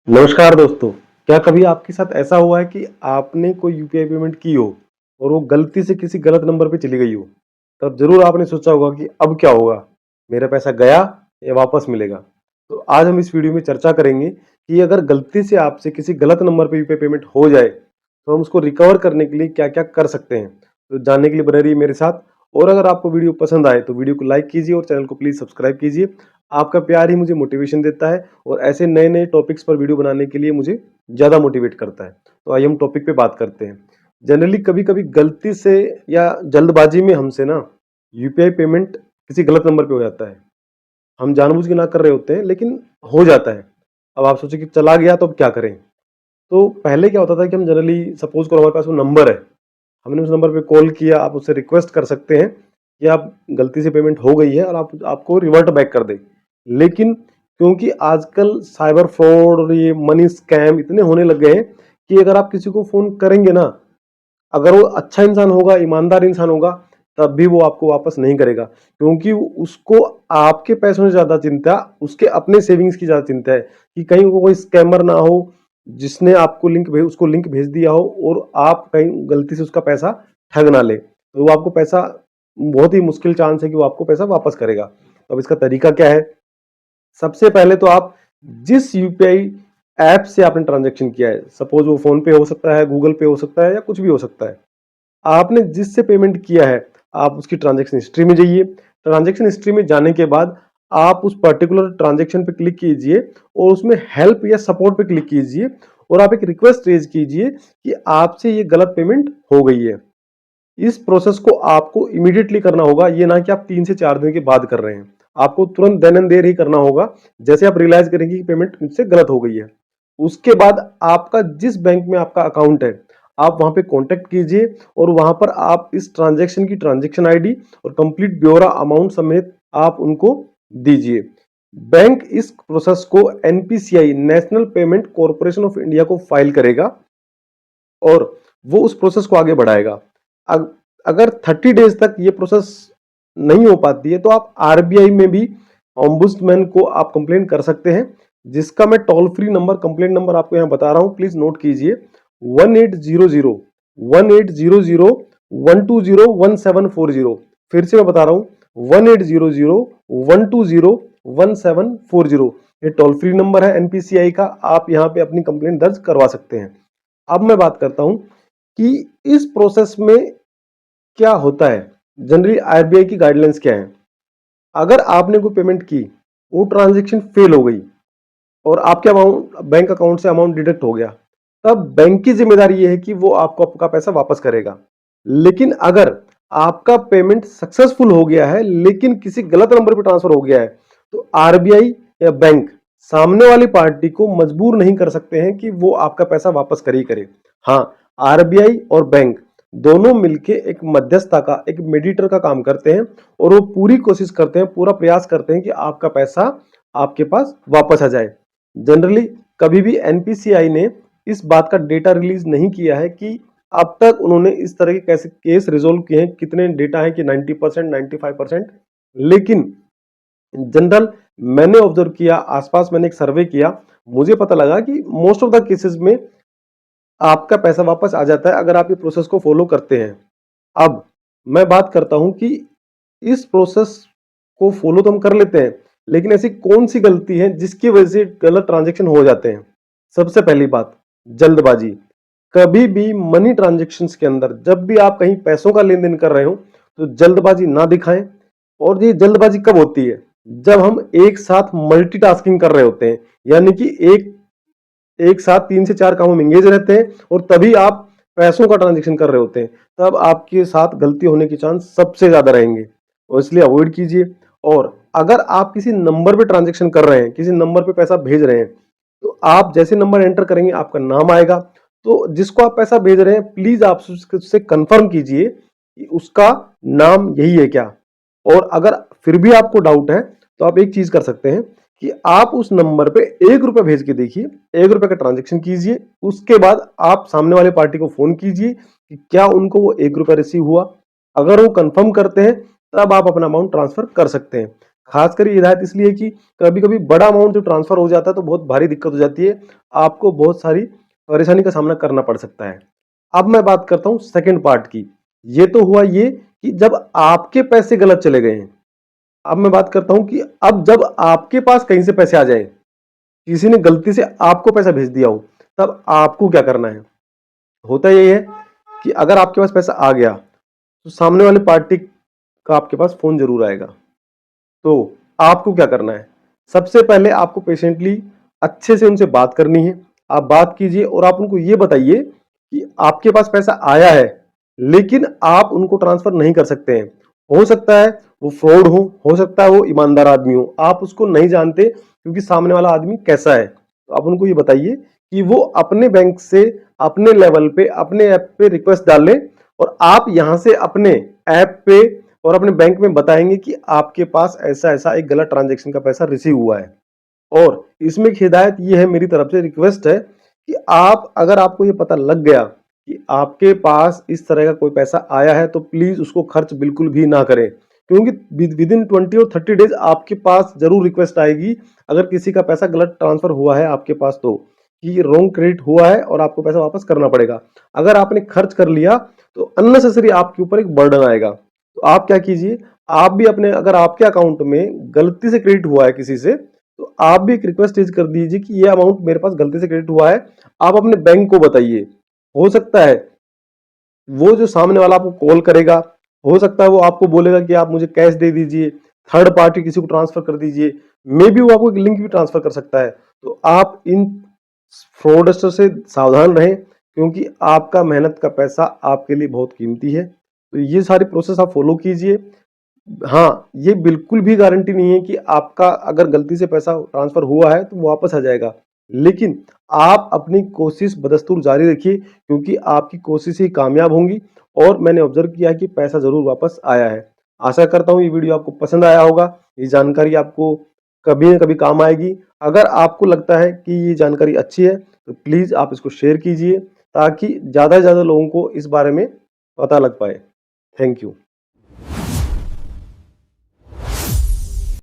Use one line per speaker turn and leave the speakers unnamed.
नमस्कार दोस्तों। क्या कभी आपके साथ ऐसा हुआ है कि आपने कोई यूपीआई पेमेंट की हो और वो गलती से किसी गलत नंबर पे चली गई हो? तब ज़रूर आपने सोचा होगा कि अब क्या होगा? मेरा पैसा गया या वापस मिलेगा? तो आज हम इस वीडियो में चर्चा करेंगे कि अगर गलती से आपसे किसी गलत नंबर पे यूपीआई पेमेंट हो जाए, तो हम उसको रिकवर करने के लिए क्या-क्या कर सकते हैं? तो जानने के लिए बने रहिए मेरे साथ। और अगर आपको वीडियो पसंद आए तो वीडियो को लाइक कीजिए और चैनल को प्लीज़ सब्सक्राइब कीजिए। आपका प्यार ही मुझे मोटिवेशन देता है और ऐसे नए-नए टॉपिक्स पर वीडियो बनाने के लिए मुझे ज़्यादा मोटिवेट करता है। तो आइए हम टॉपिक पे बात करते हैं। जनरली कभी-कभी गलती से या जल्दबाजी में हमसे ना यूपीआई पेमेंट किसी गलत नंबर पे हो जाता है। हम जानबूझ के ना कर रहे होते हैं लेकिन हो जाता है। अब आप सोचिए कि चला गया तो अब क्या करें? तो पहले क्या होता था कि हम जनरली सपोज़ करो हमारे पास वो नंबर है, हमने उस नंबर पे कॉल किया, आप उससे रिक्वेस्ट कर सकते हैं कि आप गलती से पेमेंट हो गई है और आप आपको रिवर्ट बैक कर दें। लेकिन क्योंकि आजकल साइबर फ्रॉड और ये मनी स्कैम इतने होने लग गए हैं कि अगर आप किसी को फ़ोन करेंगे ना, अगर वो अच्छा इंसान होगा, ईमानदार इंसान होगा, तब भी वो आपको वापस नहीं करेगा। क्योंकि उसको आपके पैसों से ज़्यादा चिंता, उसके अपने सेविंग्स की ज़्यादा चिंता है कि कहीं वो कोई स्कैमर ना हो, जिसने आपको उसको लिंक भेज दिया हो और आप कहीं गलती से उसका पैसा ठग ना ले। तो वो आपको पैसा बहुत ही मुश्किल चांस है कि वो आपको पैसा वापस करेगा। अब इसका तरीका क्या है? सबसे पहले तो आप जिस यूपीआई ऐप से आपने ट्रांज़ैक्शन किया है, सपोज़ वो फ़ोन पे हो सकता है, गूगल पे हो सकता है या कुछ भी हो सकता है। आपने जिससे पेमेंट किया है, आप उसकी ट्रांज़ैक्शन हिस्ट्री में जाइए। ट्रांज़ैक्शन हिस्ट्री में जाने के बाद आप उस पर्टिकुलर ट्रांज़ैक्शन पे क्लिक कीजिए और उसमें हेल्प या सपोर्ट पे क्लिक कीजिए और आप एक रिक्वेस्ट रेज़ कीजिए कि आपसे ये गलत पेमेंट हो गई है। इस प्रोसेस को आपको इमीडिएटली करना होगा, ये ना कि आप 3 से 4 दिन के बाद कर रहे हैं। आपको तुरंत देन एंड देयर ही करना होगा, जैसे आप रियलाइज़ करेंगे कि पेमेंट मुझसे गलत हो गई है। उसके बाद आपका जिस बैंक में आपका अकाउंट है, आप वहाँ पे कॉन्टैक्ट कीजिए और वहाँ पर आप इस ट्रांज़ैक्शन की ट्रांज़ैक्शन आईडी और कंप्लीट ब्यौरा अमाउंट समेत आप उनको दीजिए। बैंक इस प्रोसेस को NPCI national payment corporation of India को फाइल करेगा और वो उस प्रोसेस को आगे बढ़ाएगा। अगर 30 डेज तक ये प्रोसेस नहीं हो पाती है तो आप आरबीआई में भी ओम्बुड्समैन को आप कंप्लेन कर सकते हैं, जिसका मैं toll free number complaint number आपको यहाँ बता रहा हूँ, प्लीज नोट कीजिए 1800 फिर से मैं बता रहा हूँ 1800 ये टोल फ्री नंबर है एनपीसीआई का। आप यहाँ पे अपनी कंप्लेंट दर्ज करवा सकते हैं। अब मैं बात करता हूं कि इस प्रोसेस में क्या होता है, जनरली आरबीआई की गाइडलाइंस क्या है। अगर आपने कोई पेमेंट की, वो ट्रांजैक्शन फेल हो गई और आपके अमाउंट बैंक अकाउंट से अमाउंट डिडक्ट हो गया, तब बैंक की जिम्मेदारी ये है कि वो आपको आपका पैसा वापस करेगा। लेकिन अगर आपका पेमेंट सक्सेसफुल हो गया है लेकिन किसी गलत नंबर पर ट्रांसफर हो गया है, तो आरबीआई या बैंक सामने वाली पार्टी को मजबूर नहीं कर सकते हैं कि वो आपका पैसा वापस करे ही करे। हाँ, आरबीआई और बैंक दोनों मिलके एक मध्यस्थता का, एक मेडिएटर का काम करते हैं और वो पूरी कोशिश करते हैं, पूरा प्रयास करते हैं कि आपका पैसा आपके पास वापस आ जाए। जनरली कभी भी एनपीसीआई ने इस बात का डेटा रिलीज नहीं किया है कि अब तक उन्होंने इस तरह के कैसे केस रिजोल्व किए हैं, कितने डेटा है कि 90%, 95%। लेकिन जनरल मैंने ऑब्जर्व किया, आसपास मैंने एक सर्वे किया, मुझे पता लगा कि मोस्ट ऑफ द केसेस में आपका पैसा वापस आ जाता है अगर आप ये प्रोसेस को फॉलो करते हैं। अब मैं बात करता हूं कि इस प्रोसेस को फॉलो तो हम कर लेते हैं, लेकिन ऐसी कौन सी गलती है जिसकी वजह से गलत ट्रांजैक्शन हो जाते हैं। सबसे पहली बात, जल्दबाजी। कभी भी मनी ट्रांजैक्शंस के अंदर जब भी आप कहीं पैसों का लेन देन कर रहे हो तो जल्दबाजी ना दिखाएं। और ये जल्दबाजी कब होती है? जब हम एक साथ मल्टीटास्किंग कर रहे होते हैं, यानी कि एक एक साथ 3 से 4 कामों में एंगेज रहते हैं और तभी आप पैसों का ट्रांजैक्शन कर रहे होते हैं, तब आपके साथ गलती होने के चांस सबसे ज्यादा रहेंगे और इसलिए अवॉइड कीजिए। और अगर आप किसी नंबर पे ट्रांजैक्शन कर रहे हैं, किसी नंबर पे पैसा भेज रहे हैं, तो आप जैसे नंबर एंटर करेंगे आपका नाम आएगा, तो जिसको आप पैसा भेज रहे हैं प्लीज आप उससे कंफर्म कीजिए कि उसका नाम यही है क्या। और अगर फिर भी आपको डाउट है तो आप एक चीज कर सकते हैं कि आप उस नंबर पे 1 रुपया भेज के देखिए, 1 रुपये का ट्रांजैक्शन कीजिए, उसके बाद आप सामने वाले पार्टी को फोन कीजिए कि क्या उनको वो 1 रुपया रिसीव हुआ। अगर वो कंफर्म करते हैं तब आप अपना अमाउंट ट्रांसफर कर सकते हैं। खासकर ये हिदायत इसलिए कि कभी-कभी बड़ा अमाउंट जो ट्रांसफर हो जाता है तो बहुत भारी दिक्कत हो जाती है, आपको बहुत सारी परेशानी का सामना करना पड़ सकता है। अब मैं बात करता हूँ सेकंड पार्ट की। ये तो हुआ ये कि जब आपके पैसे गलत चले गए हैं। अब मैं बात करता हूँ कि अब जब आपके पास कहीं से पैसे आ जाए, किसी ने गलती से आपको पैसा भेज दिया हो, तब आपको क्या करना है? होता यही है कि अगर आपके पास पैसा आ गया, तो सामने वाली पार्टी का आपके पास फ़ोन ज़रूर आएगा। तो आपको क्या करना है? सबसे पहले आपको पेशेंटली अच्छे से उनसे बात करनी है। आप बात कीजिए और आप उनको ये बताइए कि आपके पास पैसा आया है, लेकिन आप उनको ट्रांसफर नहीं कर सकते हैं। हो सकता है वो फ्रॉड हो सकता है वो ईमानदार आदमी हो। आप उसको नहीं जानते क्योंकि सामने वाला आदमी कैसा है। तो आप उनको ये बताइए कि वो अपने बैंक से अपने लेवल पे अपने ऐप पे रिक्वेस्ट डाल लें और आप यहाँ से अपने ऐप पे और अपने बैंक में बताएंगे कि आपके पास ऐसा ऐसा एक गलत ट्रांजैक्शन का पैसा रिसीव हुआ है। और इसमें एक हिदायत ये है, मेरी तरफ से रिक्वेस्ट है कि आप अगर आपको ये पता लग गया कि आपके पास इस तरह का कोई पैसा आया है तो प्लीज उसको खर्च बिल्कुल भी ना करें, क्योंकि विद इन 20 और 30 डेज आपके पास जरूर रिक्वेस्ट आएगी अगर किसी का पैसा गलत ट्रांसफर हुआ है आपके पास, तो कि रॉन्ग क्रेडिट हुआ है और आपको पैसा वापस करना पड़ेगा। अगर आपने खर्च कर लिया तो अननेसेसरी आपके ऊपर एक बर्डन आएगा। तो आप क्या कीजिए, आप भी अपने अगर आपके अकाउंट में गलती से क्रेडिट हुआ है किसी से, तो आप भी एक रिक्वेस्ट रेज कर दीजिए कि ये अमाउंट मेरे पास गलती से क्रेडिट हुआ है। आप अपने बैंक को बताइए। हो सकता है वो जो सामने वाला आपको कॉल करेगा, हो सकता है वो आपको बोलेगा कि आप मुझे कैश दे दीजिए, थर्ड पार्टी किसी को ट्रांसफर कर दीजिए, मे बी वो आपको एक लिंक भी ट्रांसफर कर सकता है। तो आप इन फ्रॉडस्टर से सावधान रहें, क्योंकि आपका मेहनत का पैसा आपके लिए बहुत कीमती है। तो ये सारी प्रोसेस आप फॉलो कीजिए। हाँ, ये बिल्कुल भी गारंटी नहीं है कि आपका अगर गलती से पैसा ट्रांसफर हुआ है तो वापस आ जाएगा। लेकिन आप अपनी कोशिश बदस्तूर जारी रखिए, क्योंकि आपकी कोशिश ही कामयाब होंगी और मैंने ऑब्जर्व किया है कि पैसा ज़रूर वापस आया है। आशा करता हूँ ये वीडियो आपको पसंद आया होगा। ये जानकारी आपको कभी न कभी काम आएगी। अगर आपको लगता है कि ये जानकारी अच्छी है तो प्लीज़ आप इसको शेयर कीजिए, ताकि ज़्यादा से ज़्यादा लोगों को इस बारे में पता लग पाए। Thank you.